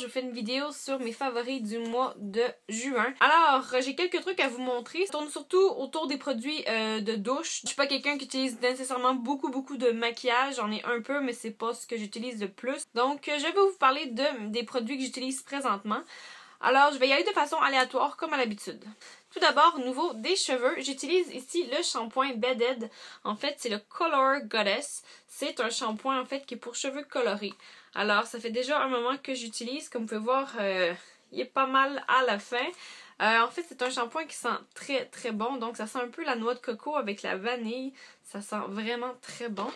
je vous fais une vidéo sur mes favoris du mois de juin. Alors, j'ai quelques trucs à vous montrer. Ça tourne surtout autour des produits de douche. Je suis pas quelqu'un qui utilise nécessairement beaucoup de maquillage. J'en ai un peu, mais c'est pas ce que j'utilise le plus. Donc, je vais vous parler des produits que j'utilise présentement. Alors, je vais y aller de façon aléatoire comme à l'habitude. Tout d'abord, au niveau des cheveux, j'utilise ici le shampoing Bedhead. En fait, c'est le Color Goddess. C'est un shampoing en fait qui est pour cheveux colorés. Alors, ça fait déjà un moment que j'utilise. Comme vous pouvez voir, il est pas mal à la fin. En fait, c'est un shampoing qui sent très bon. Donc, ça sent un peu la noix de coco avec la vanille. Ça sent vraiment très bon.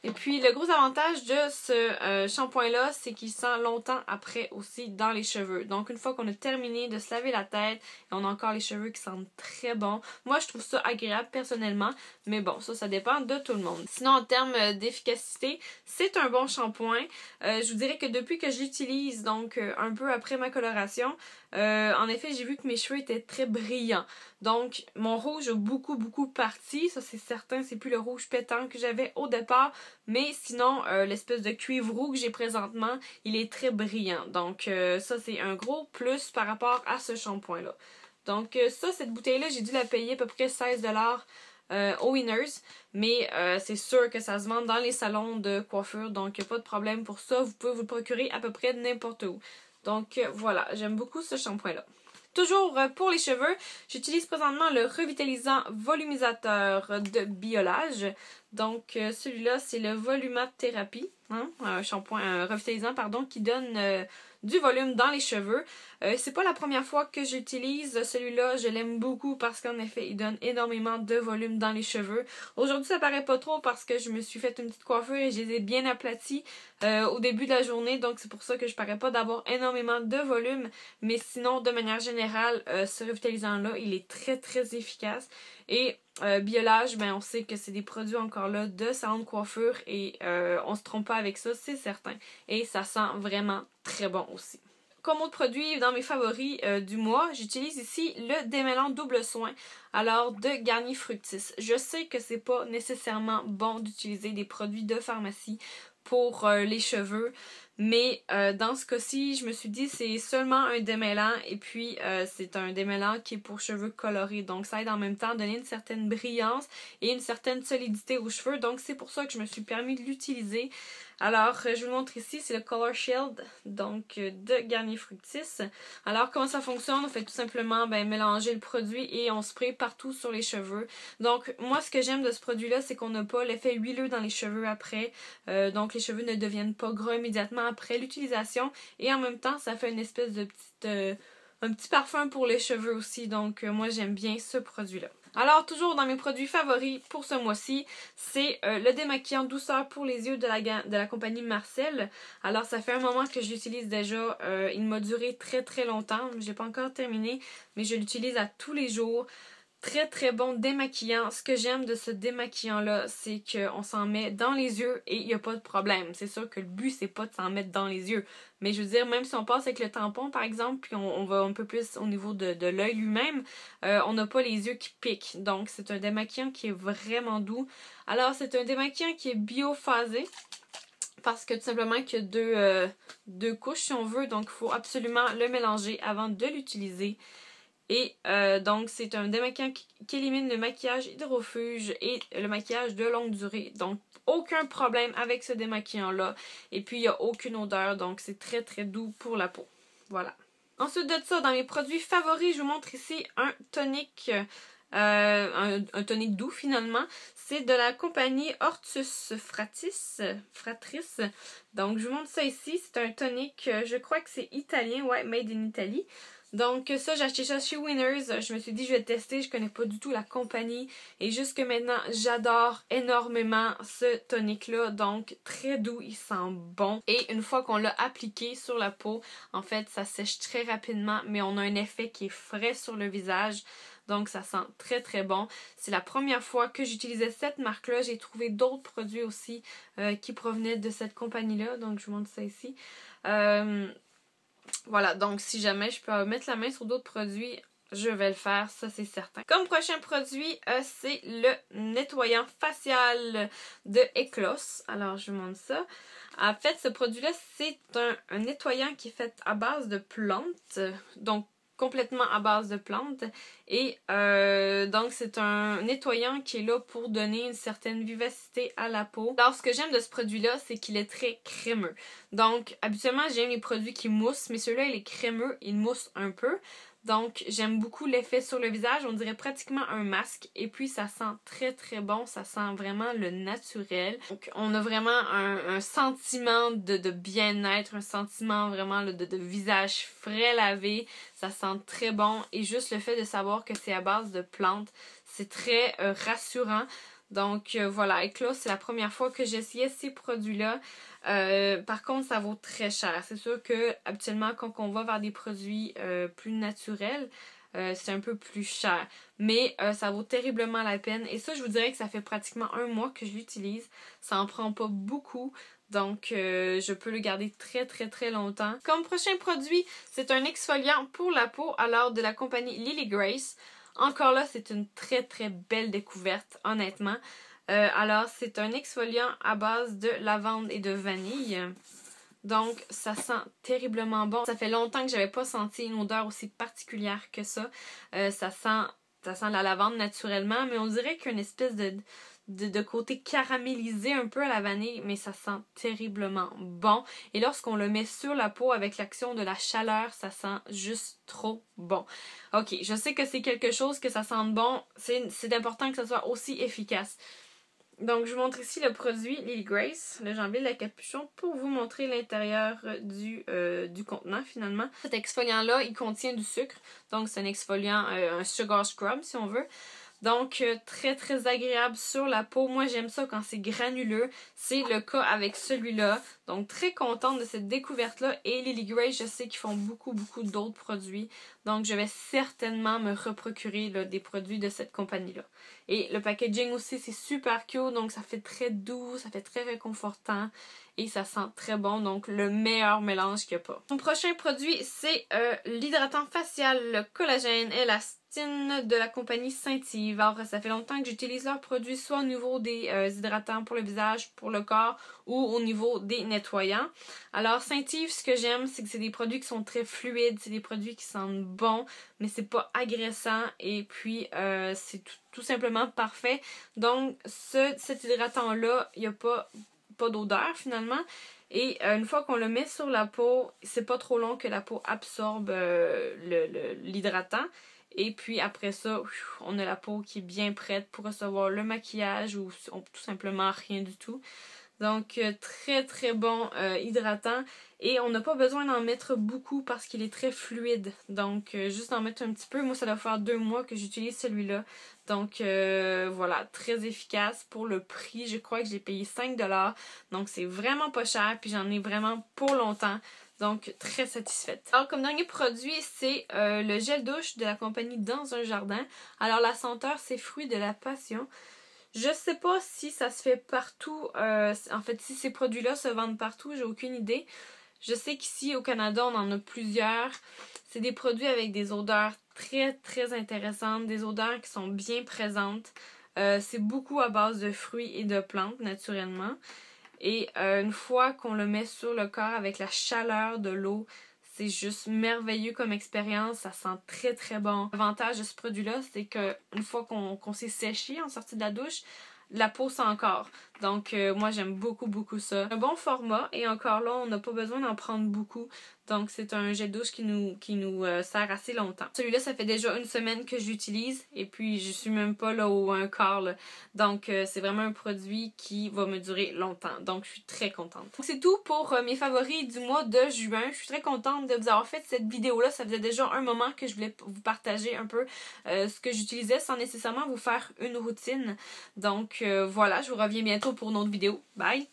Et puis, le gros avantage de ce shampoing-là, c'est qu'il sent longtemps après aussi dans les cheveux. Donc, une fois qu'on a terminé de se laver la tête, on a encore les cheveux qui sentent très bon. Moi, je trouve ça agréable personnellement, mais bon, ça dépend de tout le monde. Sinon, en termes d'efficacité, c'est un bon shampoing. Je vous dirais que depuis que je l'utilise, donc un peu après ma coloration, en effet, j'ai vu que mes cheveux étaient très brillants. Donc, mon rouge a beaucoup parti. Ça, c'est certain, c'est plus le rouge pétant que j'avais au départ. Mais sinon, l'espèce de cuivre roux que j'ai présentement, il est très brillant. Donc, ça, c'est un gros plus par rapport à ce shampoing-là. Donc, ça, cette bouteille-là, j'ai dû la payer à peu près 16$ au Winners. Mais c'est sûr que ça se vend dans les salons de coiffure. Donc, il n'y a pas de problème pour ça. Vous pouvez vous le procurer à peu près n'importe où. Donc, voilà, j'aime beaucoup ce shampoing-là. Toujours pour les cheveux, j'utilise présentement le revitalisant volumisateur de Biolage. Donc celui-là, c'est le Volumathérapie, un shampoing revitalisant pardon, qui donne du volume dans les cheveux. C'est pas la première fois que j'utilise celui-là, je l'aime beaucoup parce qu'en effet, il donne énormément de volume dans les cheveux. Aujourd'hui, ça paraît pas trop parce que je me suis fait une petite coiffure et je les ai bien aplatis au début de la journée, donc c'est pour ça que je parais pas d'avoir énormément de volume, mais sinon, de manière générale, ce revitalisant-là, il est très efficace. Et Biolage, ben on sait que c'est des produits encore là de salon de coiffure et on se trompe pas avec ça, c'est certain. Et ça sent vraiment très bon aussi. Comme autre produit dans mes favoris du mois, j'utilise ici le démêlant double soin, alors de Garnier Fructis. Je sais que c'est pas nécessairement bon d'utiliser des produits de pharmacie pour les cheveux, mais dans ce cas-ci, je me suis dit c'est seulement un démêlant et puis c'est un démêlant qui est pour cheveux colorés, donc ça aide en même temps à donner une certaine brillance et une certaine solidité aux cheveux, donc c'est pour ça que je me suis permis de l'utiliser. Alors, je vous le montre ici, c'est le Color Shield, donc de Garnier Fructis. Alors, comment ça fonctionne? On fait tout simplement mélanger le produit et on spray partout sur les cheveux. Donc, moi, ce que j'aime de ce produit-là, c'est qu'on n'a pas l'effet huileux dans les cheveux après. Donc, les cheveux ne deviennent pas gras immédiatement après l'utilisation. Et en même temps, ça fait une espèce de un petit parfum pour les cheveux aussi. Donc, moi, j'aime bien ce produit-là. Alors, toujours dans mes produits favoris pour ce mois-ci, c'est le démaquillant douceur pour les yeux de la compagnie Marcel. Alors, ça fait un moment que je l'utilise déjà. Il m'a duré très longtemps. Je n'ai pas encore terminé, mais je l'utilise à tous les jours. Très bon démaquillant. Ce que j'aime de ce démaquillant-là, c'est qu'on s'en met dans les yeux et il n'y a pas de problème. C'est sûr que le but, c'est pas de s'en mettre dans les yeux. Mais je veux dire, même si on passe avec le tampon, par exemple, puis on va un peu plus au niveau de l'œil lui-même, on n'a pas les yeux qui piquent. Donc, c'est un démaquillant qui est vraiment doux. Alors, c'est un démaquillant qui est biophasé. Parce que tout simplement qu'il y a deux couches, si on veut. Donc, il faut absolument le mélanger avant de l'utiliser. Et donc, c'est un démaquillant qui élimine le maquillage hydrofuge et le maquillage de longue durée. Donc, aucun problème avec ce démaquillant-là. Et puis, il n'y a aucune odeur, donc c'est très doux pour la peau. Voilà. Ensuite de ça, dans mes produits favoris, je vous montre ici un tonique, un tonique doux finalement. C'est de la compagnie Hortus Fratris. Donc, je vous montre ça ici. C'est un tonique, je crois que c'est italien, ouais, made in Italy. Donc ça, j'ai acheté ça chez Winners. Je me suis dit, je vais tester. Je connais pas du tout la compagnie. Et jusque maintenant, j'adore énormément ce tonique-là. Donc, très doux, il sent bon. Et une fois qu'on l'a appliqué sur la peau, en fait, ça sèche très rapidement. Mais on a un effet qui est frais sur le visage. Donc, ça sent très bon. C'est la première fois que j'utilisais cette marque-là. J'ai trouvé d'autres produits aussi qui provenaient de cette compagnie-là. Donc, je vous montre ça ici. Voilà, donc si jamais je peux mettre la main sur d'autres produits, je vais le faire, ça c'est certain. Comme prochain produit, c'est le nettoyant facial de Eklos. Alors je vous montre ça. En fait, ce produit-là, c'est un nettoyant qui est fait à base de plantes, donc complètement à base de plantes. Et donc, c'est un nettoyant qui est là pour donner une certaine vivacité à la peau. Alors, ce que j'aime de ce produit-là, c'est qu'il est très crémeux. Donc, habituellement, j'aime les produits qui moussent, mais celui-là, il est crémeux, il mousse un peu. Donc, j'aime beaucoup l'effet sur le visage. On dirait pratiquement un masque. Et puis, ça sent très, très bon. Ça sent vraiment le naturel. Donc, on a vraiment un sentiment de bien-être, un sentiment vraiment de visage frais lavé. Ça sent très bon. Et juste le fait de savoir que c'est à base de plantes, c'est très rassurant. Donc, voilà. Eklos, c'est la première fois que j'essayais ces produits-là. Par contre, ça vaut très cher. C'est sûr que habituellement, quand on va vers des produits plus naturels, c'est un peu plus cher. Mais ça vaut terriblement la peine. Et ça, je vous dirais que ça fait pratiquement 1 mois que je l'utilise. Ça en prend pas beaucoup. Donc, je peux le garder très très très longtemps. Comme prochain produit, c'est un exfoliant pour la peau, alors de la compagnie Lily Grace. Encore là, c'est une très très belle découverte, honnêtement. Alors, c'est un exfoliant à base de lavande et de vanille. Donc, ça sent terriblement bon. Ça fait longtemps que j'avais pas senti une odeur aussi particulière que ça. Ça sent la lavande naturellement, mais on dirait qu'il y a une espèce de côté caramélisé un peu à la vanille, mais ça sent terriblement bon. Et lorsqu'on le met sur la peau avec l'action de la chaleur, ça sent juste trop bon. Ok, je sais que c'est quelque chose que ça sente bon. C'est important que ça soit aussi efficace. Donc, je vous montre ici le produit Lily Grace. Là, j'ai enlevé le capuchon pour vous montrer l'intérieur du contenant, finalement. Cet exfoliant-là, il contient du sucre. Donc, c'est un exfoliant, un sugar scrub, si on veut. Donc, très, très agréable sur la peau. Moi, j'aime ça quand c'est granuleux. C'est le cas avec celui-là. Donc, très contente de cette découverte-là. Et Lily Grace, je sais qu'ils font beaucoup, beaucoup d'autres produits. Donc, je vais certainement me reprocurer là, des produits de cette compagnie-là. Et le packaging aussi, c'est super cute. Donc, ça fait très doux, ça fait très réconfortant. Et ça sent très bon. Donc, le meilleur mélange qu'il n'y a pas. Mon prochain produit, c'est l'hydratant facial, le collagène élastique de la compagnie Saint-Yves. Alors, ça fait longtemps que j'utilise leurs produits, soit au niveau des hydratants pour le visage, pour le corps, ou au niveau des nettoyants. Alors, Saint-Yves, ce que j'aime, c'est que c'est des produits qui sont très fluides, c'est des produits qui sentent bon, mais c'est pas agressant, et puis c'est tout simplement parfait. Donc, cet hydratant-là, il n'y a pas d'odeur, finalement. Et une fois qu'on le met sur la peau, c'est pas trop long que la peau absorbe l'hydratant. Et puis après ça, on a la peau qui est bien prête pour recevoir le maquillage ou tout simplement rien du tout. Donc très très bon hydratant. Et on n'a pas besoin d'en mettre beaucoup parce qu'il est très fluide. Donc juste en mettre un petit peu. Moi ça doit faire 2 mois que j'utilise celui-là. Donc voilà, très efficace pour le prix. Je crois que j'ai payé 5$. Donc c'est vraiment pas cher. Puis j'en ai vraiment pour longtemps. Donc, très satisfaite. Alors, comme dernier produit, c'est le gel douche de la compagnie Dans un Jardin. Alors, la senteur, c'est fruit de la passion. Je sais pas si ça se fait partout. En fait, si ces produits-là se vendent partout, j'ai aucune idée. Je sais qu'ici, au Canada, on en a plusieurs. C'est des produits avec des odeurs très, très intéressantes. Des odeurs qui sont bien présentes. C'est beaucoup à base de fruits et de plantes, naturellement. Et une fois qu'on le met sur le corps avec la chaleur de l'eau, c'est juste merveilleux comme expérience. Ça sent très très bon. L'avantage de ce produit-là, c'est qu'une fois qu'on s'est séché en sortie de la douche, la peau sent encore. Donc moi j'aime beaucoup beaucoup ça. Un bon format et encore là on n'a pas besoin d'en prendre beaucoup. Donc c'est un gel douche qui nous sert assez longtemps. Celui-là ça fait déjà 1 semaine que je l'utilise et puis je suis même pas là au 1 quart là. Donc c'est vraiment un produit qui va me durer longtemps. Donc je suis très contente. C'est tout pour mes favoris du mois de juin. Je suis très contente de vous avoir fait cette vidéo là. Ça faisait déjà un moment que je voulais vous partager un peu ce que j'utilisais sans nécessairement vous faire une routine. Donc voilà, je vous reviens bientôt pour une autre vidéo. Bye!